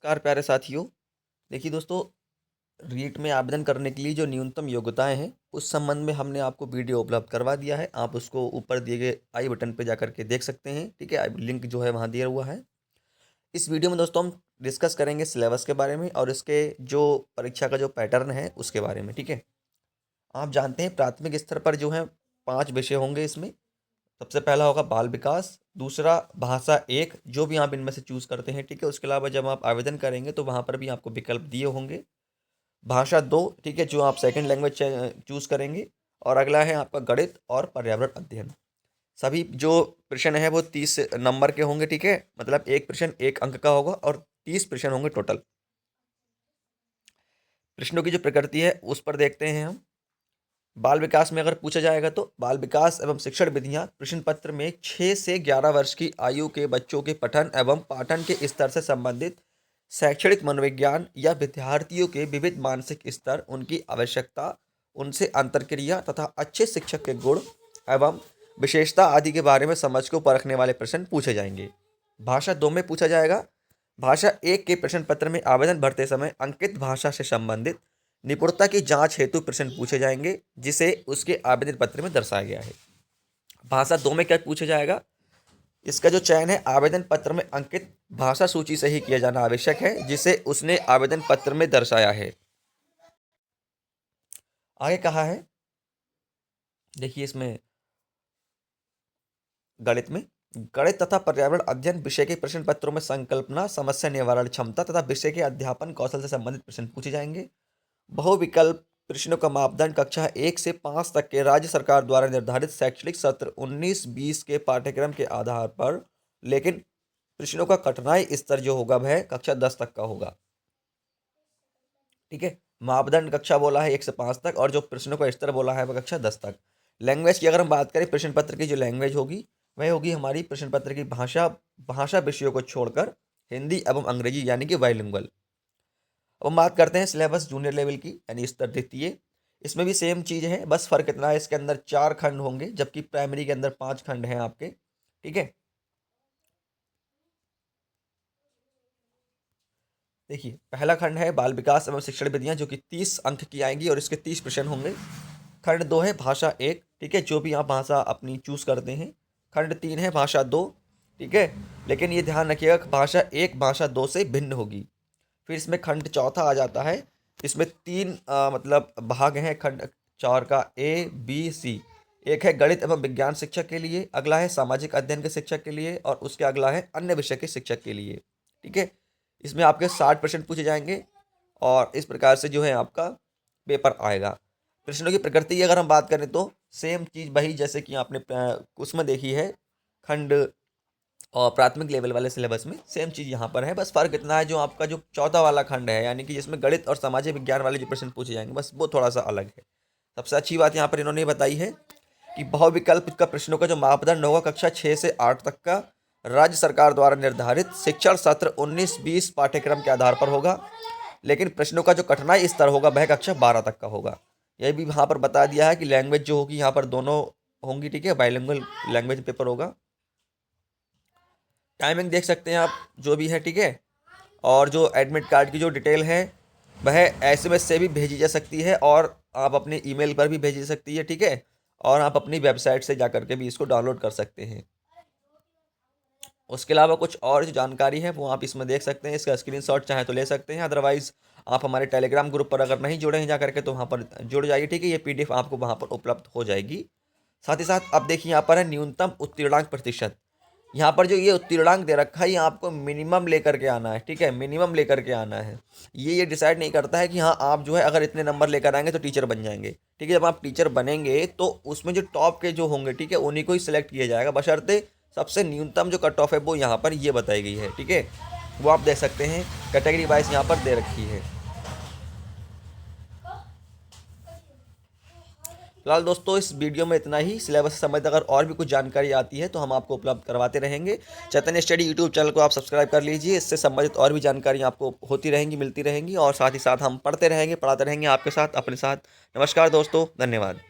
नमस्कार प्यारे साथियों। देखिए दोस्तों, रीट में आवेदन करने के लिए जो न्यूनतम योग्यताएं हैं उस संबंध में हमने आपको वीडियो उपलब्ध करवा दिया है। आप उसको ऊपर दिए गए आई बटन पे जाकर के देख सकते हैं। ठीक है, आई लिंक जो है वहाँ दिया हुआ है। इस वीडियो में दोस्तों हम डिस्कस करेंगे सिलेबस के बारे में और इसके जो परीक्षा का जो पैटर्न है उसके बारे में। ठीक है, आप जानते हैं प्राथमिक स्तर पर जो है 5 विषय होंगे इसमें। सबसे पहला होगा बाल विकास, दूसरा भाषा एक, जो भी आप इनमें से चूज करते हैं। ठीक है, उसके अलावा जब आप आवेदन करेंगे तो वहाँ पर भी आपको विकल्प दिए होंगे। भाषा दो, ठीक है, जो आप सेकंड लैंग्वेज चूज करेंगे। और अगला है आपका गणित और पर्यावरण अध्ययन। सभी जो प्रश्न है वो 30 नंबर के होंगे। ठीक है, मतलब एक प्रश्न 1 अंक का होगा और 30 प्रश्न होंगे टोटल। प्रश्नों की जो प्रकृति है उस पर देखते हैं हम। बाल विकास में अगर पूछा जाएगा तो बाल विकास एवं शिक्षण विधियां प्रश्न पत्र में 6 से 11 वर्ष की आयु के बच्चों के पठन एवं पाठन के स्तर से संबंधित शैक्षणिक मनोविज्ञान या विद्यार्थियों के विविध मानसिक स्तर, उनकी आवश्यकता, उनसे अंतरक्रिया तथा अच्छे शिक्षक के गुण एवं विशेषता आदि के बारे में समझ को परखने वाले प्रश्न पूछे जाएंगे। भाषा 2 में पूछा जाएगा। भाषा 1 के प्रश्न पत्र में आवेदन भरते समय अंकित भाषा से संबंधित निपुणता की जांच हेतु प्रश्न पूछे जाएंगे, जिसे उसके आवेदन पत्र में दर्शाया गया है। भाषा 2 में क्या पूछा जाएगा? इसका जो चयन है आवेदन पत्र में अंकित भाषा सूची से ही किया जाना आवश्यक है, जिसे उसने आवेदन पत्र में दर्शाया है। आगे कहा है, देखिए इसमें गणित में गणित तथा पर्यावरण अध्ययन विषय के प्रश्न पत्रों में संकल्पना, समस्या निवारण क्षमता तथा विषय के अध्यापन कौशल से संबंधित प्रश्न पूछे जाएंगे। बहुविकल्प प्रश्नों का मापदंड कक्षा 1 से 5 तक के राज्य सरकार द्वारा निर्धारित शैक्षणिक सत्र 19-20 के पाठ्यक्रम के आधार पर, लेकिन प्रश्नों का कठिनाई स्तर जो होगा वह कक्षा 10 तक का होगा। ठीक है, मापदंड कक्षा बोला है 1 से 5 तक और जो प्रश्नों का स्तर बोला है वह कक्षा 10 तक। लैंग्वेज की अगर हम बात करें, प्रश्न पत्र की जो लैंग्वेज होगी वह होगी हमारी प्रश्न पत्र की भाषा विषयों को छोड़कर हिंदी एवं अंग्रेजी, यानी कि बाइलिंगुअल। अब हम बात करते हैं सिलेबस जूनियर लेवल की, यानी स्तर द्वितीय। इसमें भी सेम चीज़ है, बस फर्क इतना है इसके अंदर 4 खंड होंगे जबकि प्राइमरी के अंदर 5 खंड हैं आपके। ठीक है, देखिए पहला खंड है बाल विकास एवं शिक्षण विधियां, जो कि 30 अंक की आएंगी और इसके 30 प्रश्न होंगे। खंड 2 है भाषा एक, ठीक है, जो भी आप भाषा अपनी चूज करते हैं। खंड 3 है भाषा 2, ठीक है, लेकिन ये ध्यान रखिएगा भाषा 1 भाषा 2 से भिन्न होगी। फिर इसमें खंड चौथा आ जाता है। इसमें 3 मतलब भाग हैं खंड 4 का, ए बी सी। एक है गणित एवं विज्ञान शिक्षक के लिए, अगला है सामाजिक अध्ययन के शिक्षक के लिए और उसके अगला है अन्य विषय के शिक्षक के लिए। ठीक है, इसमें आपके 60 प्रश्न पूछे जाएंगे और इस प्रकार से जो है आपका पेपर आएगा। प्रश्नों की प्रकृति की अगर हम बात करें तो सेम चीज़ वही जैसे कि आपने उसमें देखी है खंड और प्राथमिक लेवल वाले सिलेबस में, सेम चीज़ यहाँ पर है। बस फर्क इतना है जो आपका जो चौथा वाला खंड है, यानी कि जिसमें गणित और सामाजिक विज्ञान वाले जो प्रश्न पूछे जाएंगे, बस वो थोड़ा सा अलग है। सबसे अच्छी बात यहाँ पर इन्होंने बताई है कि बहुविकल्प का प्रश्नों का जो मापदंड होगा कक्षा 6 से 8 तक का राज्य सरकार द्वारा निर्धारित शिक्षण सत्र 19-20 पाठ्यक्रम के आधार पर होगा, लेकिन प्रश्नों का जो कठिनाई स्तर होगा वह कक्षा 12 तक का होगा। यह भी वहाँ पर बता दिया है कि लैंग्वेज जो होगी यहाँ पर दोनों होंगी। ठीक है, बाइलिंगुअल लैंग्वेज पेपर होगा। टाइमिंग देख सकते हैं आप जो भी है। ठीक है, और जो एडमिट कार्ड की जो डिटेल है वह एसएमएस से भी भेजी जा सकती है और आप अपने ईमेल पर भी भेजी सकती है। ठीक है, और आप अपनी वेबसाइट से जाकर के भी इसको डाउनलोड कर सकते हैं। उसके अलावा कुछ और जो जानकारी है वो आप इसमें देख सकते हैं, इसका स्क्रीनशॉट चाहे तो ले सकते हैं, अदरवाइज आप हमारे टेलीग्राम ग्रुप पर अगर नहीं जुड़े हैं जा करके तो वहाँ पर जुड़ जाइए। ठीक है, ये पीडीएफ आपको वहाँ पर उपलब्ध हो जाएगी। साथ ही साथ अब देखिए यहाँ पर है न्यूनतम उत्तीर्णांक प्रतिशत। यहाँ पर जो ये उत्तीर्णांक दे रखा है ये आपको मिनिमम लेकर के आना है। ठीक है, मिनिमम लेकर के आना है। ये डिसाइड नहीं करता है कि हाँ आप जो है अगर इतने नंबर लेकर आएंगे तो टीचर बन जाएंगे। ठीक है, जब आप टीचर बनेंगे तो उसमें जो टॉप के जो होंगे, ठीक है, उन्हीं को ही सिलेक्ट किया जाएगा, बशर्ते सबसे न्यूनतम जो कट ऑफ है वो यहाँ पर ये बताई गई है। ठीक है, वो आप देख सकते हैं कैटेगरी वाइज यहाँ पर दे रखी है। फिलहाल दोस्तों इस वीडियो में इतना ही। सिलेबस से संबंधित अगर और भी कुछ जानकारी आती है तो हम आपको उपलब्ध करवाते रहेंगे। चैतन्य स्टडी यूट्यूब चैनल को आप सब्सक्राइब कर लीजिए, इससे संबंधित और भी जानकारी आपको होती रहेंगी, मिलती रहेंगी और साथ ही साथ हम पढ़ते रहेंगे, पढ़ाते रहेंगे आपके साथ, अपने साथ। नमस्कार दोस्तों, धन्यवाद।